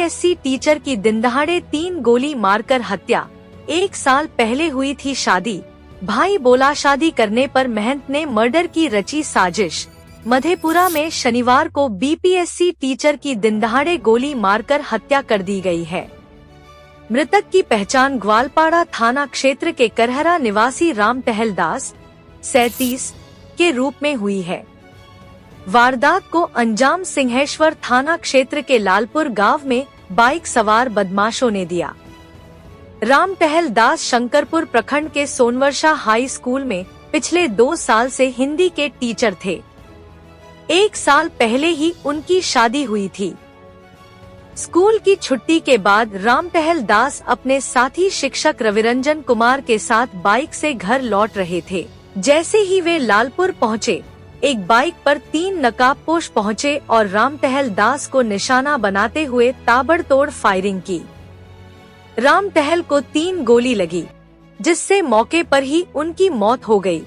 BPSC teacher की दिनदहाड़े 3 गोली मारकर हत्या। 1 साल पहले हुई थी शादी, भाई बोला शादी करने पर महंत ने मर्डर की रची साजिश। मधेपुरा में शनिवार को बीपीएससी टीचर की दिनदहाड़े गोली मारकर हत्या कर दी गई है। मृतक की पहचान ग्वालपाड़ा थाना क्षेत्र के करहरा निवासी राम टहल दास 37 के रूप में हुई है। वारदात को अंजाम सिंहेश्वर थाना क्षेत्र के लालपुर गांव में बाइक सवार बदमाशों ने दिया। राम टहल दास शंकरपुर प्रखंड के सोनवर्षा हाई स्कूल में पिछले 2 साल से हिंदी के टीचर थे। 1 साल पहले ही उनकी शादी हुई थी। स्कूल की छुट्टी के बाद राम टहल दास अपने साथी शिक्षक रविरंजन कुमार के साथ बाइक से घर लौट रहे थे। जैसे ही वे लालपुर पहुंचे, एक बाइक पर 3 नकाबपोश पहुंचे और राम टहल दास को निशाना बनाते हुए ताबड़तोड़ फायरिंग की। राम टहल को 3 गोली लगी, जिससे मौके पर ही उनकी मौत हो गई,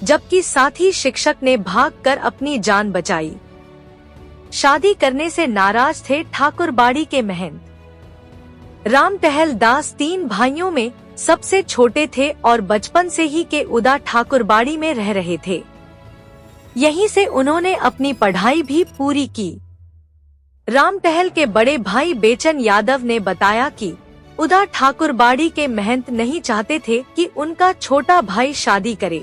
जबकि साथी शिक्षक ने भागकर अपनी जान बचाई। शादी करने से नाराज थे ठाकुरबाड़ी के महंत। राम टहल दास 3 भाइयों में सबसे छोटे थे और बचपन से ही के उदा ठाकुरबाड़ी में रह रहे थे। यहीं से उन्होंने अपनी पढ़ाई भी पूरी की। राम टहल के बड़े भाई बेचन यादव ने बताया कि उदा ठाकुरबाड़ी के महंत नहीं चाहते थे कि उनका छोटा भाई शादी करे।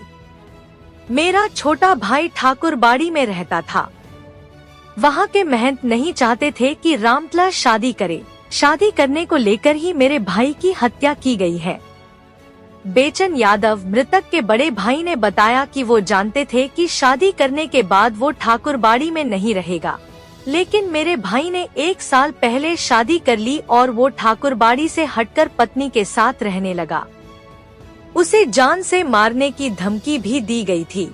मेरा छोटा भाई ठाकुरबाड़ी में रहता था, वहाँ के महंत नहीं चाहते थे कि रामटला शादी करे। शादी करने को लेकर ही मेरे भाई की हत्या की गई है। बेचन यादव मृतक के बड़े भाई ने बताया कि वो जानते थे कि शादी करने के बाद वो ठाकुरबाड़ी में नहीं रहेगा, लेकिन मेरे भाई ने 1 साल पहले शादी कर ली और वो ठाकुरबाड़ी से हटकर पत्नी के साथ रहने लगा। उसे जान से मारने की धमकी भी दी गई थी।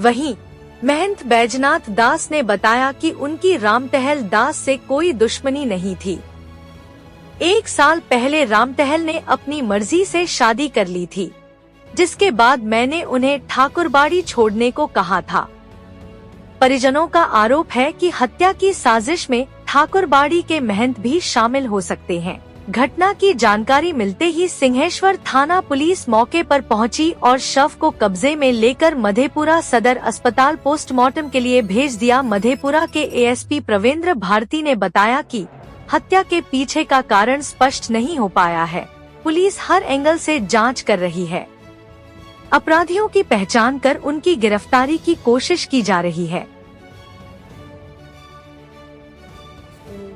वहीं महंत बैजनाथ दास ने बताया कि उनकी राम टहल दास से कोई दुश्मनी नहीं थी। 1 साल पहले राम टहल ने अपनी मर्जी से शादी कर ली थी, जिसके बाद मैंने उन्हें ठाकुरबाड़ी छोड़ने को कहा था। परिजनों का आरोप है कि हत्या की साजिश में ठाकुरबाड़ी के महंत भी शामिल हो सकते हैं। घटना की जानकारी मिलते ही सिंहेश्वर थाना पुलिस मौके पर पहुंची और शव को कब्जे में लेकर मधेपुरा सदर अस्पताल पोस्टमार्टम के लिए भेज दिया। मधेपुरा के एएसपी प्रवेंद्र भारती ने बताया कि हत्या के पीछे का कारण स्पष्ट नहीं हो पाया है। पुलिस हर एंगल से जांच कर रही है। अपराधियों की पहचान कर उनकी गिरफ्तारी की कोशिश की जा रही है।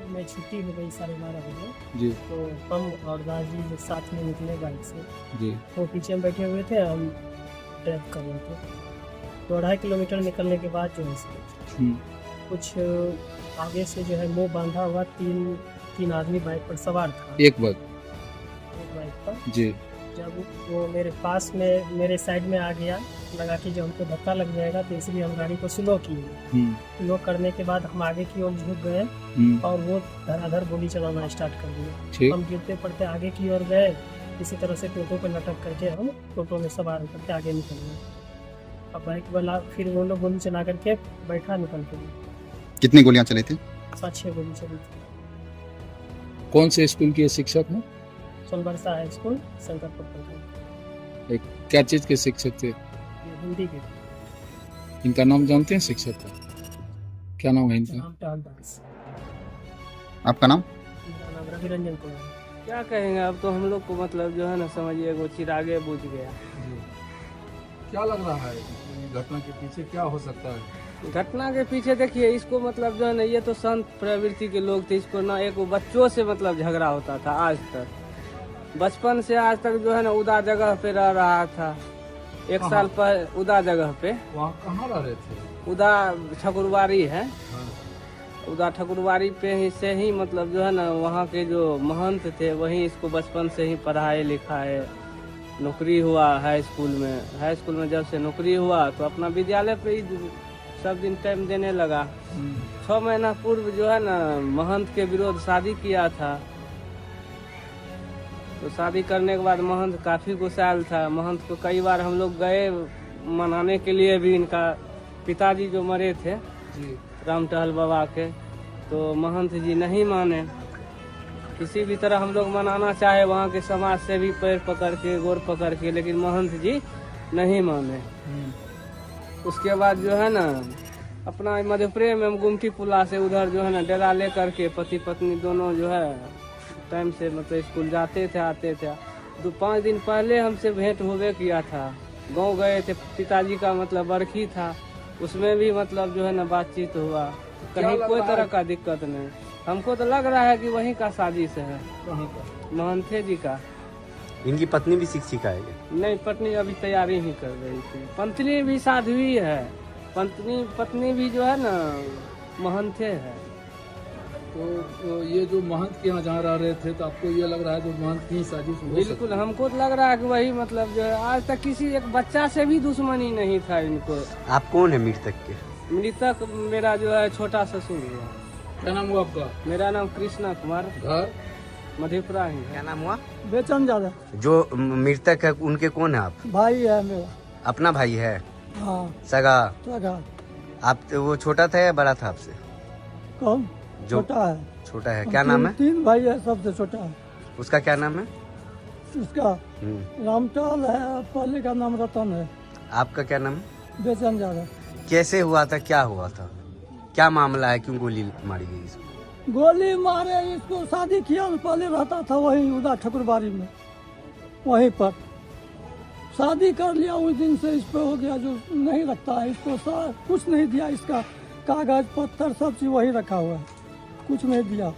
मैं छुट्टी हो गई 12:30 बजे जी। तो हम और दास जी साथ में निकले बाइक से जी। वो पीछे हम बैठे हुए थे, हम ड्राइव कर रहे थे। तो 2.5 किलोमीटर निकलने के बाद जो है कुछ आगे से जो है मुंह बांधा हुआ तीन आदमी बाइक पर सवार था। एक बाइक पर जी। जब वो मेरे पास में मेरे साइड में आ गया, लगा कि जब हमको धक्का लग जाएगा तो इसलिए हम गाड़ी को स्लो किए। स्लो करने के बाद हम आगे की ओर झुक गए और वो धड़ाधड़ गोली चलाना स्टार्ट कर दिया। हम गिरते पड़ते आगे की ओर गए, इसी तरह से टोटो पे लटक करके हम टोटो में सवार होकर के आगे निकल गए। अब बाइक वाला फिर वो लोग गोली चला करके बैठा निकल के। कितनी गोलियां चली थी? 5-6 गोली चली थी। कौन से स्कूल के शिक्षक हैं? सोनवर्षा हाई स्कूल शंकरपुर प्रखंड। क्या चीज के शिक्षक थे? हिंदी के। इनका नाम जानते हैं शिक्षक का? क्या नाम है इनका? राम टहल दास। आपका नाम? मेरा नाम रविरंजन कुमार। क्या कहेंगे, अब तो हम लोग को मतलब जो है ना समझिए वो चिरागे बुझ गया। क्या लग रहा है घटना के पीछे क्या हो सकता है? घटना के पीछे देखिए, इसको मतलब जो है ना ये तो संत प्रवृत्ति के लोग थे। इसको ना एक बच्चों से मतलब झगड़ा होता था आज तक, बचपन से आज तक जो है ना उदा जगह पे रह रहा था। 1 साल पर उदा जगह पे। वहाँ कहाँ रह रहे थे? उदा ठकुरबाड़ी है। हाँ। उदा ठकुरबाड़ी पे ही से ही मतलब जो है ना वहाँ के जो महंत थे वहीं इसको बचपन से ही पढ़ाए लिखाए, नौकरी हुआ हाई स्कूल में। हाई स्कूल में जब से नौकरी हुआ तो अपना विद्यालय पे ही सब दिन टाइम देने लगा। 6 महीना पूर्व जो है ना महंत के विरोध शादी किया था। तो शादी करने के बाद महंत काफ़ी गुस्साल था। महंत को कई बार हम लोग गए मनाने के लिए भी। इनका पिताजी जो मरे थे राम टहल बाबा के, तो महंत जी नहीं माने। किसी भी तरह हम लोग मनाना चाहे वहाँ के समाज से भी पैर पकड़ के गोर पकड़ के, लेकिन महंत जी नहीं माने। उसके बाद जो है ना अपना मधेपुरे में गुमटी पुला से उधर जो है ना डेरा ले करके पति पत्नी दोनों जो है टाइम से मतलब स्कूल जाते थे आते थे। 5 दिन पहले हमसे भेंट होवे किया था, गांव गए थे, पिताजी का मतलब बरखी था, उसमें भी मतलब जो है ना बातचीत हुआ, कहीं कोई तरह का दिक्कत नहीं। हमको तो लग रहा है कि वहीं का साजिश है, महंथे जी का। इनकी पत्नी भी शिक्षिका है क्या? नहीं, पत्नी अभी तैयारी ही कर रही थी। पत्नी भी साध्वी है, पत्नी भी जो है ना महंथे है। तो ये जो महंत के यहाँ जहाँ रह रहे थे, तो आपको ये लग रहा है जो महंत की साजिश हो सकती बिल्कुल, हमको तो लग रहा है कि वही मतलब जो है आज तक किसी एक बच्चा से भी दुश्मनी नहीं था इनको। आप कौन है मृतक के? मृतक मेरा जो है छोटा ससुर हुआ। क्या नाम हुआ आपका? मेरा नाम कृष्णा कुमार, घर मधेपुरा ही। क्या नाम हुआ? बेचन ज्यादा जो मृतक है उनके कौन है आप? भाई है मेरा। अपना भाई है? हाँ सगा? सगा। आप वो छोटा था या बड़ा था आपसे? कौन? जो छोटा है। छोटा है। क्या नाम है? 3 भाई है, सबसे छोटा है। उसका क्या नाम है? उसका रामटाल है, पहले का नाम रतन है। आपका क्या नाम है? बेचन ज्यादा। कैसे हुआ था, क्या हुआ था, क्या मामला है, क्यों गोली मारी गई इसको? गोली मारे इसको, शादी किया पहले रहता था वहीं उदा ठकुरबाड़ी में, वहीं पर शादी कर लिया। उस दिन से इस पे हो गया जो नहीं रखता है इसको, कुछ नहीं दिया, इसका कागज पत्थर सब चीज वही रखा हुआ है, कुछ नहीं दिया,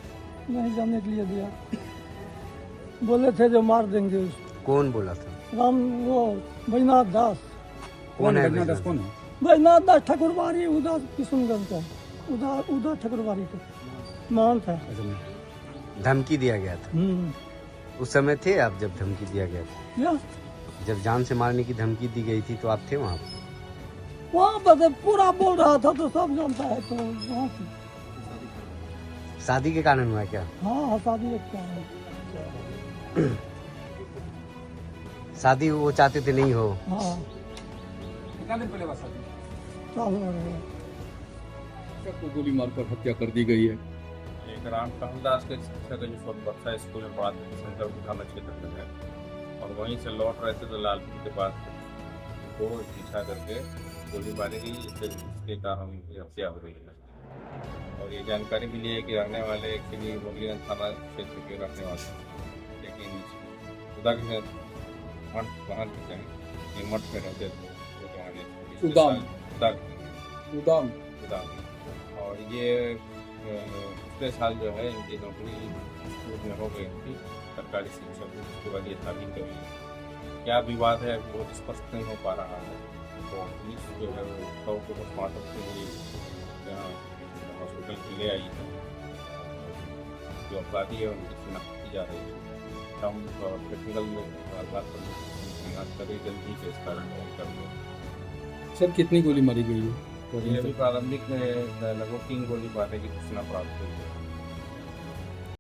नहीं जाने के लिए दिया। बोले थे जो मार देंगे उसको। कौन बोला था? राम वो बैजनाथ दास। कौन है बैजनाथ? कौन है? बैजनाथ दास ठकुरबाड़ी उदा किशनगंज का, उदा ठकुरबाड़ी का महंत है। धमकी दिया गया था? उस समय थे आप जब धमकी दिया गया था? या जब जान से मारने की धमकी दी गई थी तो आप थे वहाँ पर? वहाँ पर पूरा बोल रहा था तो सब जानता है। तो वहाँ से शादी के कारण हुआ क्या? हाँ शादी एक का है। शादी वो चाहते थे नहीं हो? हाँ कितना दिन पहले बात शादी? साल भर हो गया। सबको गोली मारकर हत्या कर दी गई है। एक राम कहलदास के शिक्षक जो सोनबरसा स्कूल में पढ़ाते थे शंकर थाना क्षेत्र में है, और वहीं से लौट रहे थे तो लालपुर के पास को पीछा करके गोली मारी गई, जिसके कारण हत्या हो गई है। और ये जानकारी मिली है कि रहने वाले एक्चुअली मुरलीगंज थाना क्षेत्र के रहने वाले, लेकिन खुदा के मठ में रहते थे उदाम। और ये पिछले साल जो है इनकी नौकरी स्कूल में हो गई थी सरकारी शिक्षक, उसके बाद ये शादी कर ली। क्या विवाद है वो स्पष्ट नहीं हो पा रहा है। तो पुलिस जो है शव को पोस्टमार्टम के लिए हॉस्पिटल में ले आई है। जो अपराधी है उनकी शिनाख्त की जा रही है। हम टेक्निकल बात करें जल्दी से इस कारण कर सर कितनी गोली मारी गई है? तो ये अभी प्रारंभिक में लगभग 3 गोली मारने की सूचना प्राप्त हुई है।